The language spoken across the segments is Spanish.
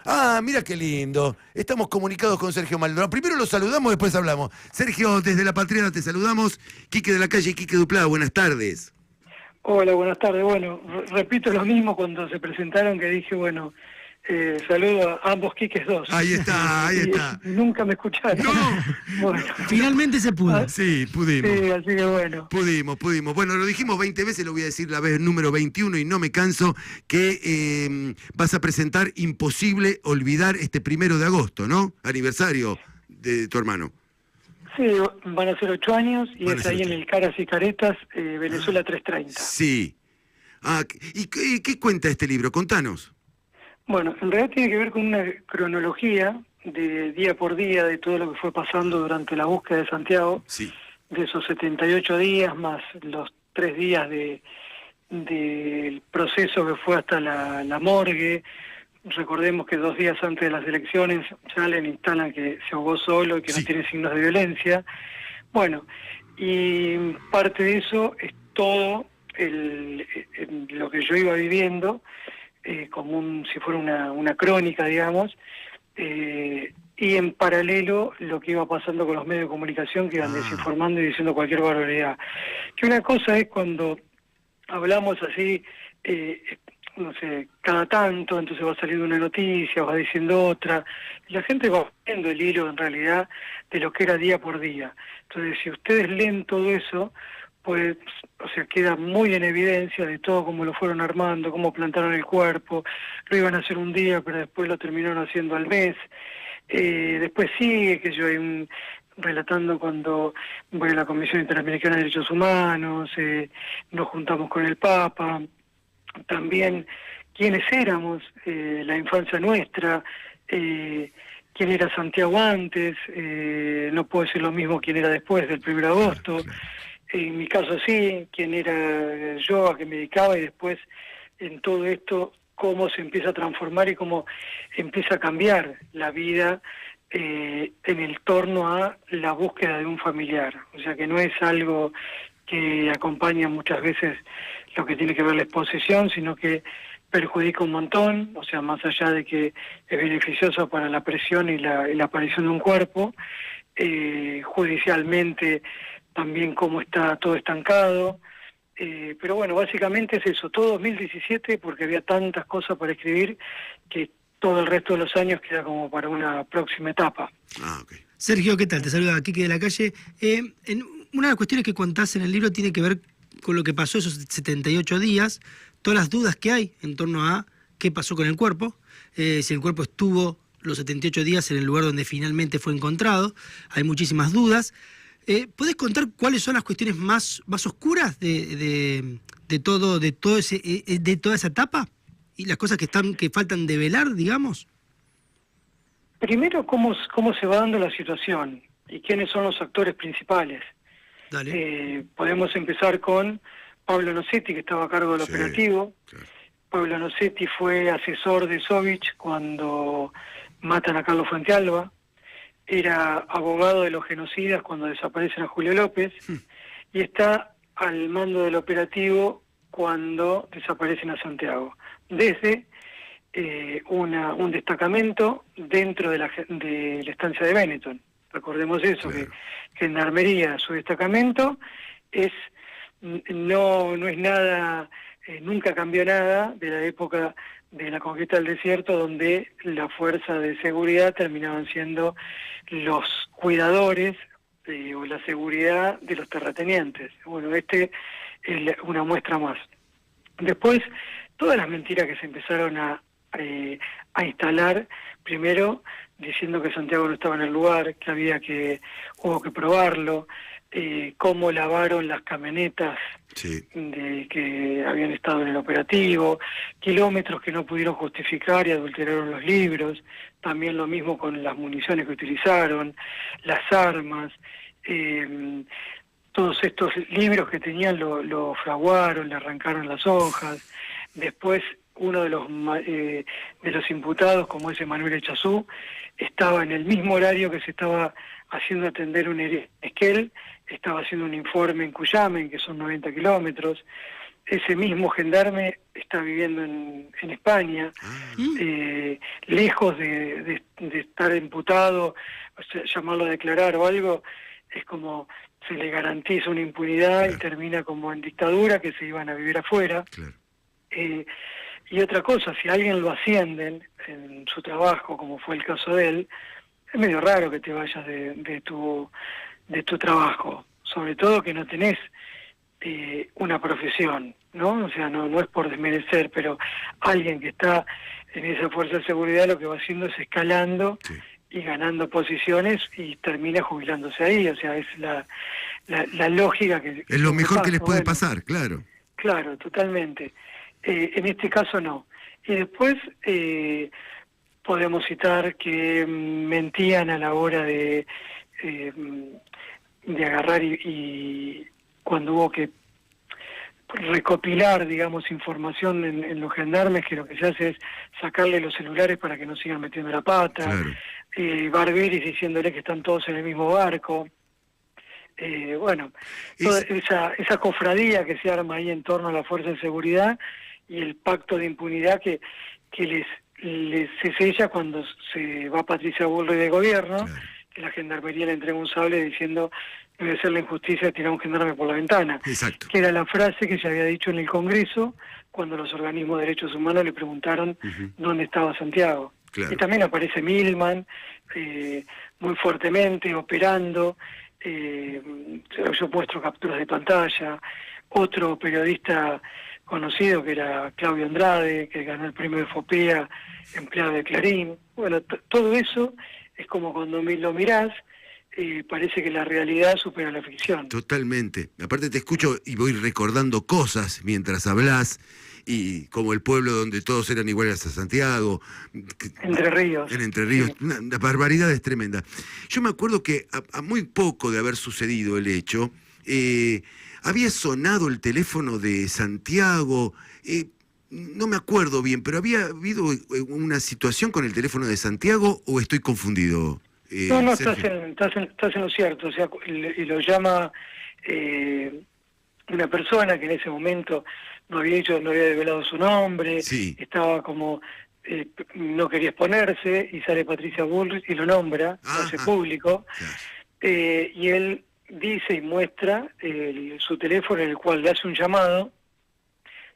Ah, mira qué lindo. Estamos comunicados con Sergio Maldonado. Primero lo saludamos, después hablamos. Sergio, desde La Patriada te saludamos. Quique de la calle, Quique Duplá, buenas tardes. Hola, buenas tardes. Bueno, repito lo mismo cuando se presentaron, que dije, bueno, saludo a ambos Quiques dos. Ahí está, ahí está. Y nunca me escucharon. No, Bueno, Finalmente se pudo. sí, pudimos. sí, así que bueno. Pudimos. Bueno, lo dijimos 20 veces, lo voy a decir la vez número 21 y no me canso, que vas a presentar Imposible Olvidar este 1 de agosto, ¿no? Aniversario de tu hermano. Sí, van a ser 8 años y Van a es ser ahí 8. en el Caras y Caretas, Venezuela 330. Sí. Ah, ¿y qué cuenta este libro? Contanos. Bueno, en realidad tiene que ver con una cronología de día por día de todo lo que fue pasando durante la búsqueda de Santiago, Sí. de esos 78 días más los 3 días del proceso que fue hasta la morgue. Recordemos que 2 días antes de las elecciones ya le instalan que se ahogó solo y que Sí. no tiene signos de violencia. Bueno, y parte de eso es todo lo que yo iba viviendo, como si fuera una crónica, digamos, y en paralelo lo que iba pasando con los medios de comunicación que iban desinformando y diciendo cualquier barbaridad. Que una cosa es cuando hablamos así, no sé, cada tanto, entonces va saliendo una noticia, va diciendo otra, y la gente va viendo el hilo en realidad de lo que era día por día. Entonces, si ustedes leen todo eso, pues, o sea, queda muy en evidencia de todo cómo lo fueron armando, cómo plantaron el cuerpo, lo iban a hacer un día, pero después lo terminaron haciendo al mes. Después sigue, que yo hay relatando cuando voy a la Comisión Interamericana de Derechos Humanos, nos juntamos con el Papa, también quiénes éramos, la infancia nuestra, quién era Santiago antes, no puedo decir lo mismo quién era después del 1 de agosto, en mi caso sí, quién era yo, a qué me dedicaba, y después en todo esto cómo se empieza a transformar y cómo empieza a cambiar la vida en el torno a la búsqueda de un familiar. O sea que no es algo que acompaña muchas veces lo que tiene que ver la exposición, sino que perjudica un montón, o sea, más allá de que es beneficioso para la presión y la aparición de un cuerpo, judicialmente también cómo está todo estancado. Pero bueno, básicamente es eso, todo 2017, porque había tantas cosas para escribir que todo el resto de los años queda como para una próxima etapa. Ok. Sergio, ¿qué tal? Te saluda Quique de la calle. Una de las cuestiones que contás en el libro tiene que ver con lo que pasó esos 78 días, todas las dudas que hay en torno a qué pasó con el cuerpo, si el cuerpo estuvo los 78 días en el lugar donde finalmente fue encontrado. Hay muchísimas dudas. ¿Podés contar cuáles son las cuestiones más oscuras de toda esa etapa? ¿Y las cosas que faltan develar, digamos? Primero, cómo se va dando la situación y quiénes son los actores principales. Dale. Podemos empezar con Pablo Nocetti, que estaba a cargo del operativo. Claro. Pablo Nocetti fue asesor de Sovich cuando matan a Carlos Fuentealba. Era abogado de los genocidas cuando desaparecen a Julio López. Y está al mando del operativo cuando desaparecen a Santiago. Desde un destacamento dentro de la estancia de Benetton. Recordemos eso, Claro. que Gendarmería, su destacamento, no es nada, nunca cambió nada de la época de la conquista del desierto, donde la fuerza de seguridad terminaban siendo los cuidadores o la seguridad de los terratenientes. Bueno, es una muestra más. Después, todas las mentiras que se empezaron a instalar, primero diciendo que Santiago no estaba en el lugar, que hubo que probarlo, cómo lavaron las camionetas que habían estado en el operativo, kilómetros que no pudieron justificar y adulteraron los libros, también lo mismo con las municiones que utilizaron, las armas, todos estos libros que tenían lo fraguaron, le arrancaron las hojas. Después uno de los imputados, como es Emanuel Echazú, estaba en el mismo horario que se estaba haciendo atender un Esquel, estaba haciendo un informe en Cuyamen, que son 90 kilómetros. ese mismo gendarme está viviendo en España, lejos de estar imputado, o sea, llamarlo a declarar o algo, es como se le garantiza una impunidad y termina como en dictadura, que se iban a vivir afuera. Claro. Y otra cosa, si a alguien lo ascienden en su trabajo, como fue el caso de él, es medio raro que te vayas de tu trabajo, sobre todo que no tenés una profesión, ¿no? O sea, no es por desmerecer, pero alguien que está en esa fuerza de seguridad lo que va haciendo es escalando y ganando posiciones y termina jubilándose ahí. O sea, es la lógica que... Es lo mejor pasa, que les puede bueno, pasar, claro. Claro, totalmente. En este caso no. Y después podemos citar que mentían a la hora de agarrar y cuando hubo que recopilar, digamos, información en los gendarmes, que lo que se hace es sacarle los celulares para que no sigan metiendo la pata, Claro. Barbiris diciéndole que están todos en el mismo barco. Bueno, toda esa cofradía que se arma ahí en torno a la fuerza de seguridad y el pacto de impunidad que se sella cuando se va Patricia Bullrich de gobierno, Claro. que la gendarmería le entrega un sable diciendo debe ser la injusticia de tirar un gendarme por la ventana, Exacto. que era la frase que se había dicho en el Congreso cuando los organismos de derechos humanos le preguntaron dónde estaba Santiago. Claro. Y también aparece Milman muy fuertemente operando. Yo muestro capturas de pantalla. Otro periodista conocido que era Claudio Andrade, que ganó el premio de Fopea, empleado de Clarín. Bueno, todo eso es como cuando lo mirás, parece que la realidad supera la ficción. Totalmente. Aparte te escucho y voy recordando cosas mientras hablas, y como el pueblo donde todos eran iguales a Santiago. Entre Ríos. En Entre Ríos. Sí. Una barbaridad es tremenda. Yo me acuerdo que a muy poco de haber sucedido el hecho, había sonado el teléfono de Santiago, no me acuerdo bien, pero ¿había habido una situación con el teléfono de Santiago o estoy confundido? No, Sergio. estás en lo cierto. O sea, y lo llama una persona que en ese momento no había develado su nombre, Sí. estaba como... no quería exponerse, y sale Patricia Bullrich y lo nombra, lo hace público, Claro. y él dice y muestra su teléfono, en el cual le hace un llamado,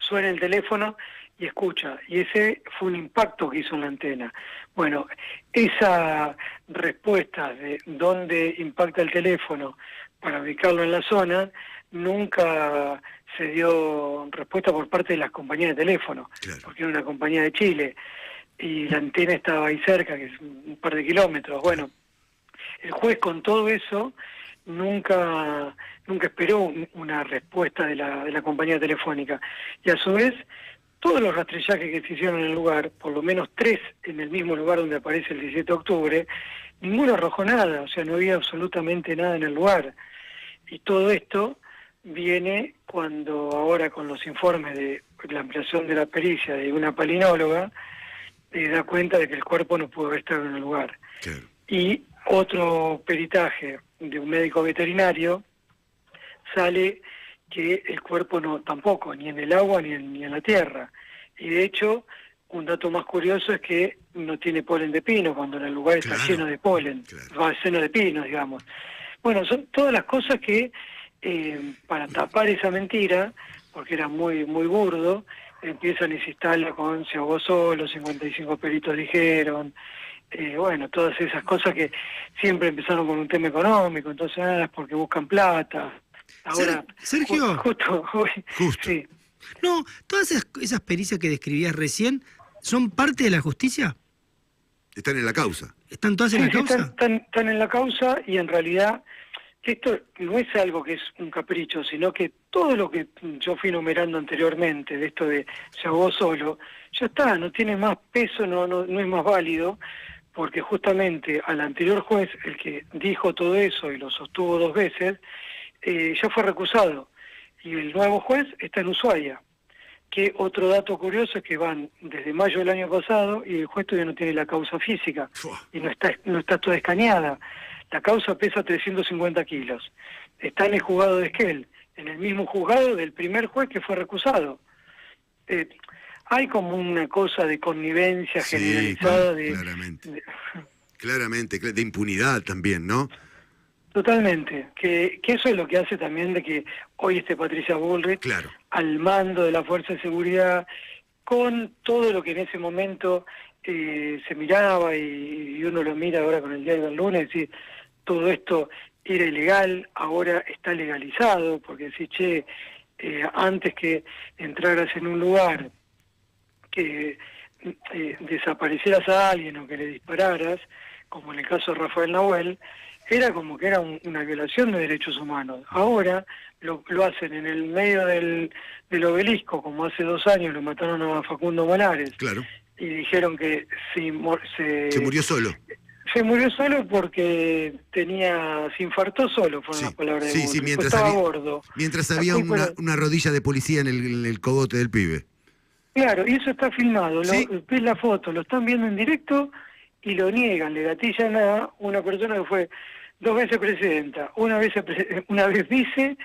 suena el teléfono y escucha, y ese fue un impacto que hizo en la antena. Bueno, esa respuesta de dónde impacta el teléfono para ubicarlo en la zona, nunca se dio respuesta por parte de las compañías de teléfono, Claro. porque era una compañía de Chile, y la antena estaba ahí cerca, que es un par de kilómetros. Bueno, el juez con todo eso nunca esperó una respuesta de la compañía telefónica, y a su vez todos los rastrillajes que se hicieron en el lugar, por lo menos 3 en el mismo lugar donde aparece el 17 de octubre, ninguno arrojó nada, o sea, no había absolutamente nada en el lugar. Y todo esto viene cuando ahora, con los informes de la ampliación de la pericia de una palinóloga, da cuenta de que el cuerpo no pudo haber estado en el lugar. Claro. Y otro peritaje de un médico veterinario sale que el cuerpo no tampoco, ni en el agua ni en la tierra. Y de hecho, un dato más curioso es que no tiene polen de pino, cuando en el lugar está Claro. lleno de polen, Claro. lleno de pinos, digamos. Bueno, son todas las cosas que, para tapar esa mentira, porque era muy muy burdo, empiezan y se instala con se ahogó solo, 55 peritos dijeron, bueno, todas esas cosas que siempre empezaron con un tema económico, entonces es porque buscan plata. Ahora, Sergio. justo hoy, Justo. sí. No, todas esas pericias que describías recién son parte de la justicia. Están en la causa. ¿Están todas en la Sí, causa? están en la causa, y en realidad esto no es algo que es un capricho, sino que todo lo que yo fui enumerando anteriormente, de esto de se ahogó solo, ya está, no tiene más peso, no es más válido, porque justamente al anterior juez, el que dijo todo eso y lo sostuvo 2 veces, ya fue recusado, y el nuevo juez está en Ushuaia. Que otro dato curioso es que van desde mayo del año pasado y el juez todavía no tiene la causa física y no está toda escaneada. La causa pesa 350 kilos. Está en el juzgado de Esquel en el mismo juzgado del primer juez que fue recusado. Hay como una cosa de connivencia Sí, generalizada claramente, de impunidad también, ¿no? Totalmente, que eso es lo que hace también de que hoy esté Patricia Bullrich Claro. al mando de la Fuerza de Seguridad, con todo lo que en ese momento se miraba y uno lo mira ahora con el diario del lunes, es decir, todo esto era ilegal, ahora está legalizado, porque si antes que entraras en un lugar, que desaparecieras a alguien o que le dispararas, como en el caso de Rafael Nahuel, era como que era una violación de derechos humanos. Ahora lo hacen en el medio del obelisco, como hace 2 años lo mataron a Facundo Molares, Claro. y dijeron que Se murió solo. se murió solo porque se infartó solo, fueron Sí, las palabras de sí, Bullrich, mientras estaba había, gordo. mientras La había culpa era- una rodilla de policía en el cogote del pibe. Claro, y eso está filmado, Sí. ves la foto, lo están viendo en directo y lo niegan, le gatillan a una persona que fue 2 veces presidenta, una vez vice,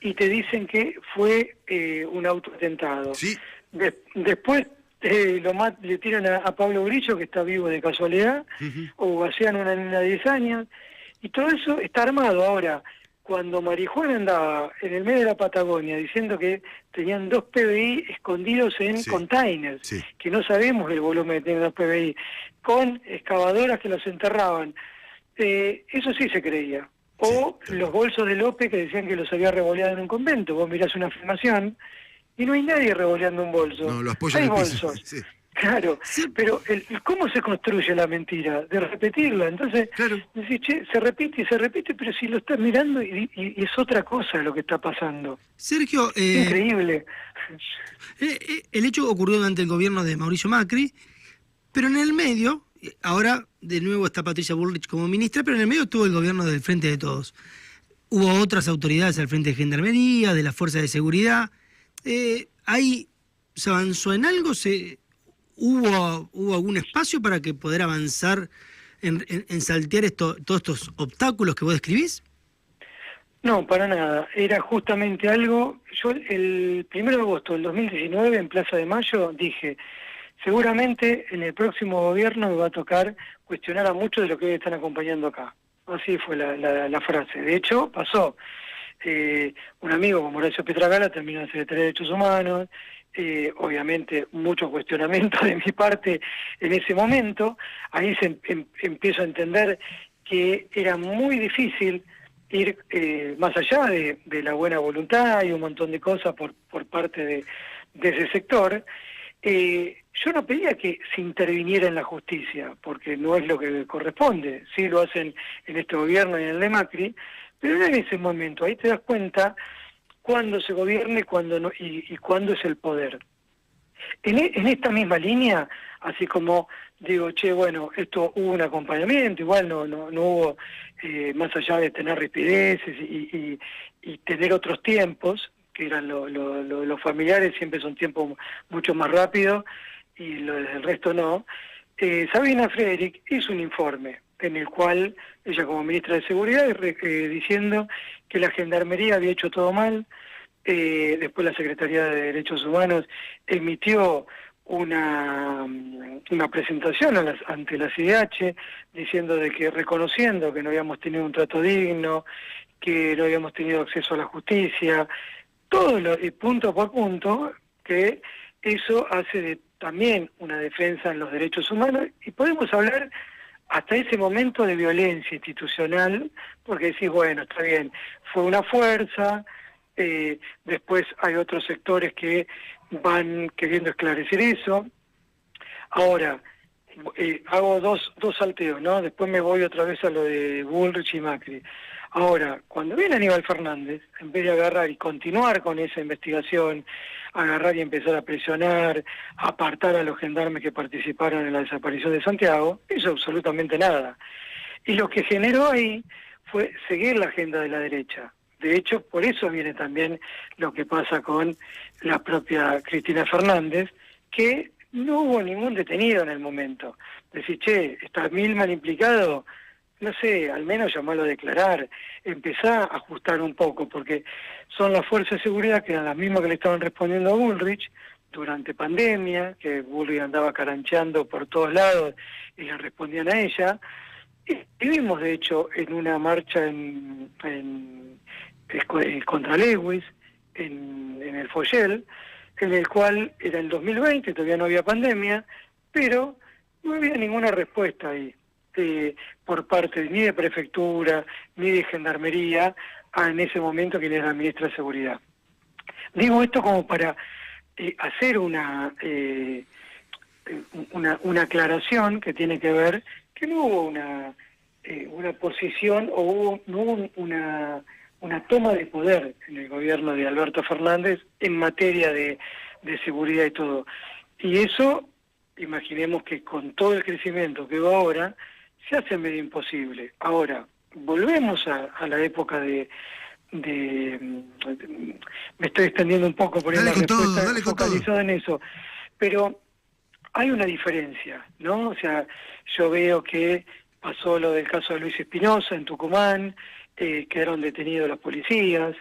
y te dicen que fue un autoatentado. Sí. Después le tiran a Pablo Grillo, que está vivo de casualidad, Ujú. o gasean una nena de 10 años, y todo eso está armado. Ahora, cuando Marijuana andaba en el medio de la Patagonia diciendo que tenían 2 PBI escondidos en Sí. containers, Sí. que no sabemos el volumen que tienen los PBI, con excavadoras que los enterraban, eso sí se creía. O Sí, los bolsos de López que decían que los había revoleado en un convento. Vos mirás una filmación y no hay nadie revoleando un bolso. No, lo apoya Hay en el piso. bolsos. Sí. Claro, Sí. pero ¿cómo se construye la mentira? De repetirla. Entonces, Claro. decís, se repite y se repite, pero si lo estás mirando y es otra cosa lo que está pasando. Sergio, Increíble. el hecho ocurrió durante el gobierno de Mauricio Macri, pero en el medio, ahora de nuevo está Patricia Bullrich como ministra, pero en el medio estuvo el gobierno del Frente de Todos. Hubo otras autoridades al frente de Gendarmería, de las Fuerzas de Seguridad. ¿Ahí se avanzó en algo? ¿Hubo algún espacio para que poder avanzar en saltear todos estos obstáculos que vos describís? No, para nada. Era justamente algo. Yo el 1 de agosto del 2019, en Plaza de Mayo, dije, seguramente en el próximo gobierno me va a tocar cuestionar a muchos de los que hoy están acompañando acá. Así fue la frase. De hecho, pasó. Un amigo como Horacio Pietragala terminó en Secretaría de Derechos Humanos. Obviamente mucho cuestionamiento de mi parte en ese momento. Ahí empiezo a entender que era muy difícil ir más allá de la buena voluntad y un montón de cosas por parte de ese sector. Yo no pedía que se interviniera en la justicia, porque no es lo que corresponde. Sí lo hacen en este gobierno y en el de Macri, pero no en ese momento. Ahí te das cuenta cuándo se gobierna y cuándo no, y cuándo es el poder. En esta misma línea, así como digo, bueno, esto hubo un acompañamiento, igual no hubo, más allá de tener rispideces y tener otros tiempos, que eran los familiares, siempre son tiempos mucho más rápidos, y el resto no. Sabina Frederick hizo un informe en el cual ella como ministra de Seguridad diciendo que la Gendarmería había hecho todo mal. Después la Secretaría de Derechos Humanos emitió una presentación ante la CIDH diciendo de que reconociendo que no habíamos tenido un trato digno, que no habíamos tenido acceso a la justicia, todo punto por punto, que eso hace también una defensa en los derechos humanos, y podemos hablar hasta ese momento de violencia institucional, porque decís, bueno, está bien, fue una fuerza, después hay otros sectores que van queriendo esclarecer eso. Ahora, hago dos salteos, ¿no? Después me voy otra vez a lo de Bullrich y Macri. Ahora, cuando viene Aníbal Fernández, en vez de agarrar y continuar con esa investigación, agarrar y empezar a presionar, apartar a los gendarmes que participaron en la desaparición de Santiago, hizo absolutamente nada. Y lo que generó ahí fue seguir la agenda de la derecha. De hecho, por eso viene también lo que pasa con la propia Cristina Fernández, que no hubo ningún detenido en el momento. Decir, está Milman implicado, no sé, al menos llamarlo a declarar, empezá a ajustar un poco, porque son las fuerzas de seguridad que eran las mismas que le estaban respondiendo a Bullrich durante pandemia, que Bullrich andaba carancheando por todos lados y le respondían a ella. Y vimos, de hecho, en una marcha contra Lewis, en el Foyel, en el cual era el 2020, todavía no había pandemia, pero no había ninguna respuesta ahí, por parte ni de prefectura, ni de gendarmería, en ese momento quien era la ministra de Seguridad. Digo esto como para hacer una aclaración que tiene que ver que no hubo una posición o no hubo una toma de poder en el gobierno de Alberto Fernández en materia de seguridad y todo. Y eso, imaginemos que con todo el crecimiento que va ahora, se hace medio imposible. Ahora, volvemos a la época me estoy extendiendo un poco por Dale la con respuesta todo, dale con focalizada en eso, pero hay una diferencia, ¿no? O sea, yo veo que pasó lo del caso de Luis Espinosa en Tucumán, quedaron detenidos los policías,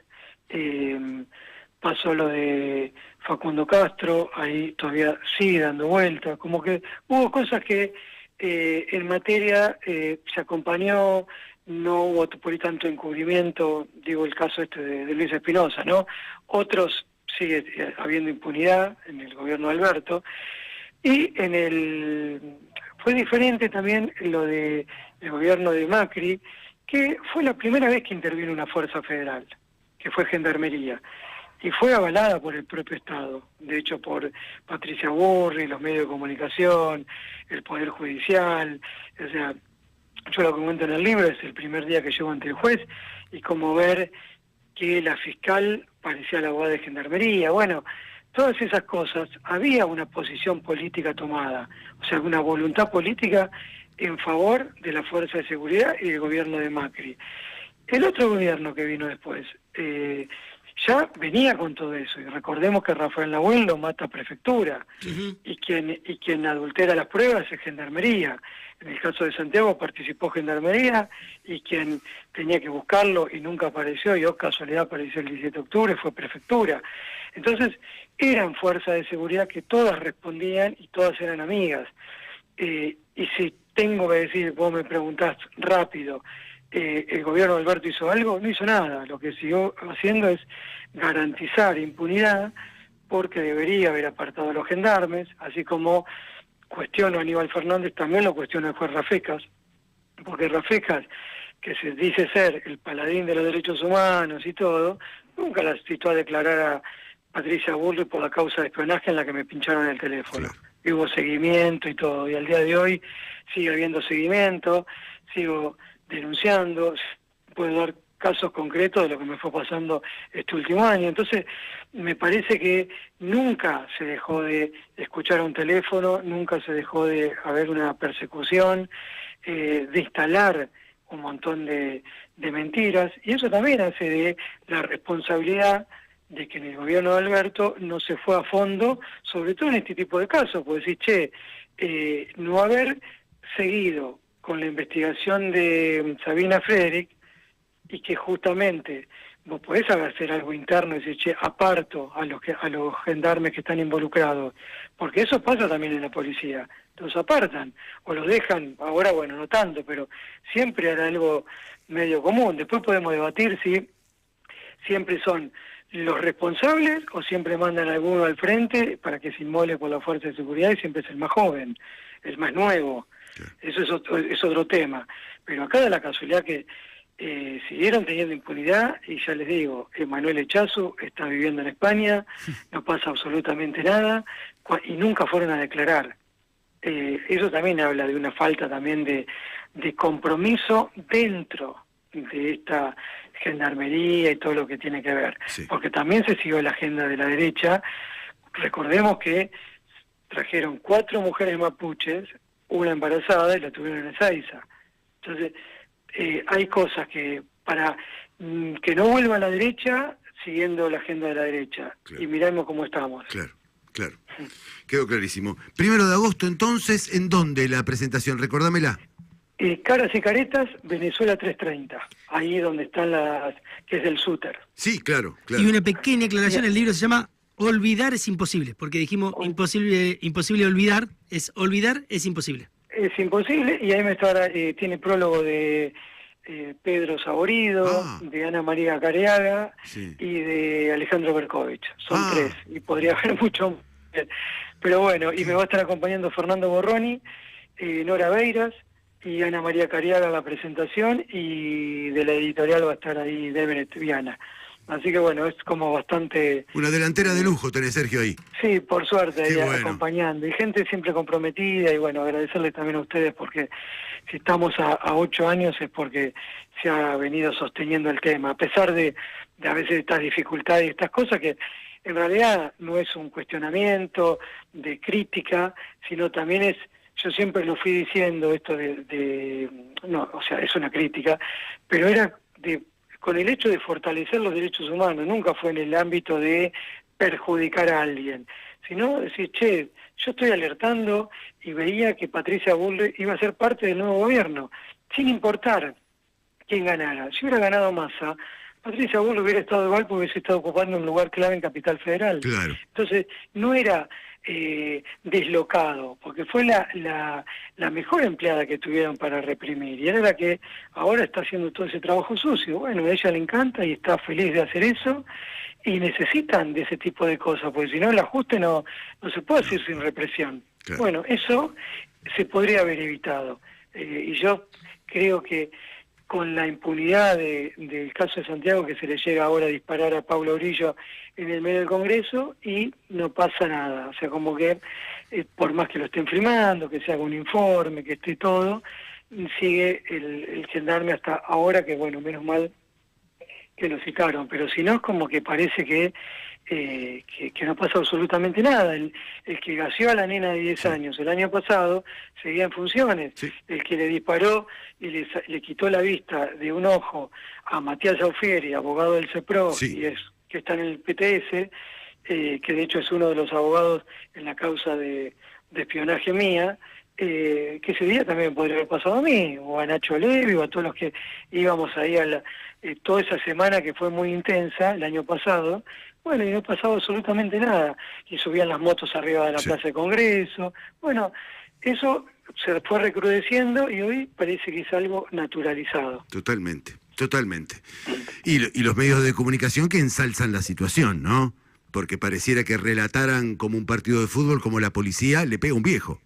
pasó lo de Facundo Castro, ahí todavía sigue dando vueltas, como que hubo cosas que en materia se acompañó, no hubo por tanto encubrimiento, digo el caso de Luis Espinosa, ¿no? Otros sigue habiendo impunidad en el gobierno de Alberto, y fue diferente también lo del gobierno de Macri, que fue la primera vez que intervino una fuerza federal, que fue Gendarmería, y fue avalada por el propio Estado, de hecho por Patricia Burri, los medios de comunicación, el Poder Judicial. O sea, yo lo que cuento en el libro es el primer día que llego ante el juez y como ver que la fiscal parecía la abogada de Gendarmería. Bueno, todas esas cosas, había una posición política tomada, o sea, una voluntad política en favor de la Fuerza de Seguridad y del gobierno de Macri. El otro gobierno que vino después ya venía con todo eso, y recordemos que Rafael Nahuel lo mata a prefectura, y quien adultera las pruebas es Gendarmería. En el caso de Santiago participó Gendarmería, y quien tenía que buscarlo y nunca apareció, y casualidad apareció el 17 de octubre, fue prefectura. Entonces, eran fuerzas de seguridad que todas respondían y todas eran amigas. Y si tengo que decir, vos me preguntás rápido, el gobierno de Alberto hizo algo, no hizo nada. Lo que siguió haciendo es garantizar impunidad, porque debería haber apartado a los gendarmes, así como cuestiono a Aníbal Fernández, también lo cuestiono al juez Rafecas, porque Rafecas, que se dice ser el paladín de los derechos humanos y todo, nunca la citó a declarar a Patricia Bullrich por la causa de espionaje en la que me pincharon el teléfono. Claro. Y hubo seguimiento y todo, y al día de hoy sigue habiendo seguimiento, sigo denunciando, puedo dar casos concretos de lo que me fue pasando este último año. Entonces, me parece que nunca se dejó de escuchar a un teléfono, nunca se dejó de haber una persecución, de instalar un montón de mentiras, y eso también hace de la responsabilidad de que en el gobierno de Alberto no se fue a fondo, sobre todo en este tipo de casos, porque decir, no haber seguido con la investigación de Sabina Frederick, y que justamente vos podés hacer algo interno y decir, aparto a los gendarmes que están involucrados, porque eso pasa también en la policía, los apartan, o los dejan, ahora bueno, no tanto, pero siempre era algo medio común. Después podemos debatir si siempre son los responsables o siempre mandan a alguno al frente para que se inmole por la fuerza de seguridad, y siempre es el más joven, el más nuevo. Eso es otro tema. Pero acá da la casualidad que siguieron teniendo impunidad, y ya les digo, Manuel Echazu está viviendo en España, no pasa absolutamente nada, y nunca fueron a declarar. Eso también habla de una falta también de compromiso dentro de esta gendarmería y todo lo que tiene que ver. Sí. Porque también se siguió la agenda de la derecha. Recordemos que trajeron 4 mujeres mapuches, una embarazada, y la tuvieron en Ezeiza. Entonces, hay cosas que para que no vuelva a la derecha, siguiendo la agenda de la derecha. Claro. Y miremos cómo estamos. Claro, claro. Quedó clarísimo. 1 de agosto, entonces, ¿en dónde la presentación? Recordámela. Caras y Caretas, Venezuela 330, ahí donde están que es el Súter. Sí, claro, claro. Y una pequeña aclaración, el libro se llama Olvidar es imposible, porque dijimos imposible olvidar es imposible. Es imposible, y ahí tiene prólogo de Pedro Saborido, de Ana María Careaga y de Alejandro Berkovich. Son 3, y podría haber mucho más. Pero bueno, y me va a estar acompañando Fernando Borroni, Nora Beiras y Ana María Careaga en la presentación, y de la editorial va a estar ahí Debret Viana. Así que bueno, es como bastante... Una delantera de lujo tenés, Sergio, ahí. Sí, por suerte, ahí bueno. Acompañando. Y gente siempre comprometida, y bueno, agradecerles también a ustedes, porque si estamos a 8 años es porque se ha venido sosteniendo el tema, a pesar de a veces estas dificultades y estas cosas que en realidad no es un cuestionamiento de crítica, sino también es... Yo siempre lo fui diciendo, esto no, o sea, es una crítica, pero era con el hecho de fortalecer los derechos humanos, nunca fue en el ámbito de perjudicar a alguien, sino decir, che, yo estoy alertando y veía que Patricia Bullrich iba a ser parte del nuevo gobierno, sin importar quién ganara. Si hubiera ganado Massa, Patricia Bullrich hubiera estado igual porque hubiese estado ocupando un lugar clave en Capital Federal. Claro. Entonces, no era deslocado, porque fue la mejor empleada que tuvieron para reprimir, y era la que ahora está haciendo todo ese trabajo sucio. Bueno, a ella le encanta y está feliz de hacer eso, y necesitan de ese tipo de cosas, porque si no el ajuste no se puede hacer sin represión. Claro. Bueno, eso se podría haber evitado, y yo creo que con la impunidad del caso de Santiago, que se le llega ahora a disparar a Pablo Grillo en el medio del Congreso y no pasa nada. O sea, como que por más que lo estén filmando, que se haga un informe, que esté todo, sigue el gendarme hasta ahora, que bueno, menos mal que lo citaron, pero si no es como que parece que no pasa absolutamente nada. El que gaseó a la nena de 10 años el año pasado seguía en funciones. Sí. El que le disparó y le quitó la vista de un ojo a Matías Aufieri, abogado del CEPRO, que está en el PTS, que de hecho es uno de los abogados en la causa de espionaje mía, que ese día también podría haber pasado a mí, o a Nacho Levi, o a todos los que íbamos ahí toda esa semana que fue muy intensa, el año pasado. Bueno, y no pasaba absolutamente nada. Y subían las motos arriba de la Plaza de Congreso. Bueno, eso se fue recrudeciendo y hoy parece que es algo naturalizado. Totalmente, totalmente. Y los medios de comunicación que ensalzan la situación, ¿no? Porque pareciera que relataran como un partido de fútbol, como la policía le pega a un viejo.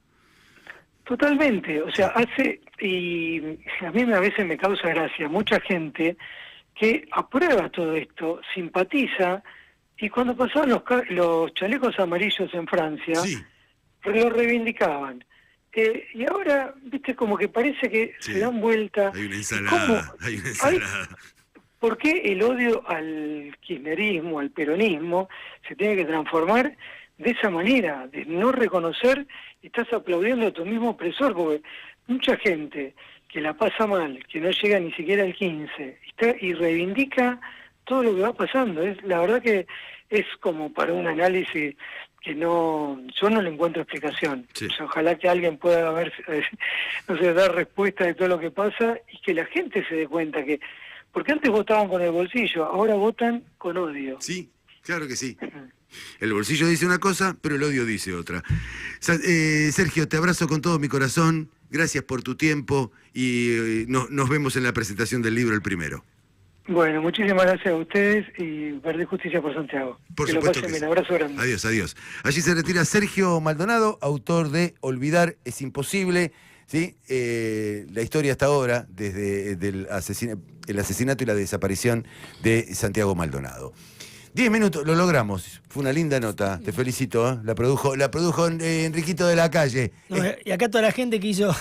Totalmente, o sea, y a mí a veces me causa gracia, mucha gente que aprueba todo esto, simpatiza, y cuando pasaban los chalecos amarillos en Francia, lo reivindicaban. Y ahora, viste, como que parece que se dan vuelta. Hay una ensalada, hay una ensalada. ¿Por qué el odio al kirchnerismo, al peronismo, se tiene que transformar de esa manera, de no reconocer y estás aplaudiendo a tu mismo opresor? Porque mucha gente que la pasa mal, que no llega ni siquiera al 15, y reivindica todo lo que va pasando. La verdad que es como para un análisis que yo no le encuentro explicación. O sea, ojalá que alguien pueda dar respuesta de todo lo que pasa y que la gente se dé cuenta que, porque antes votaban con el bolsillo, ahora votan con odio. Sí, claro que sí. El bolsillo dice una cosa, pero el odio dice otra. Sergio, te abrazo con todo mi corazón, gracias por tu tiempo y nos vemos en la presentación del libro el primero. Bueno, muchísimas gracias a ustedes y Verde Justicia por Santiago. Por supuesto que sí. Un abrazo grande. Adiós, adiós. Allí se retira Sergio Maldonado, autor de Olvidar es imposible, ¿sí? La historia hasta ahora, desde el asesinato y la desaparición de Santiago Maldonado. 10 minutos, lo logramos. Fue una linda nota, te felicito, ¿eh? La produjo Enriquito de la Calle. No, y acá toda la gente que hizo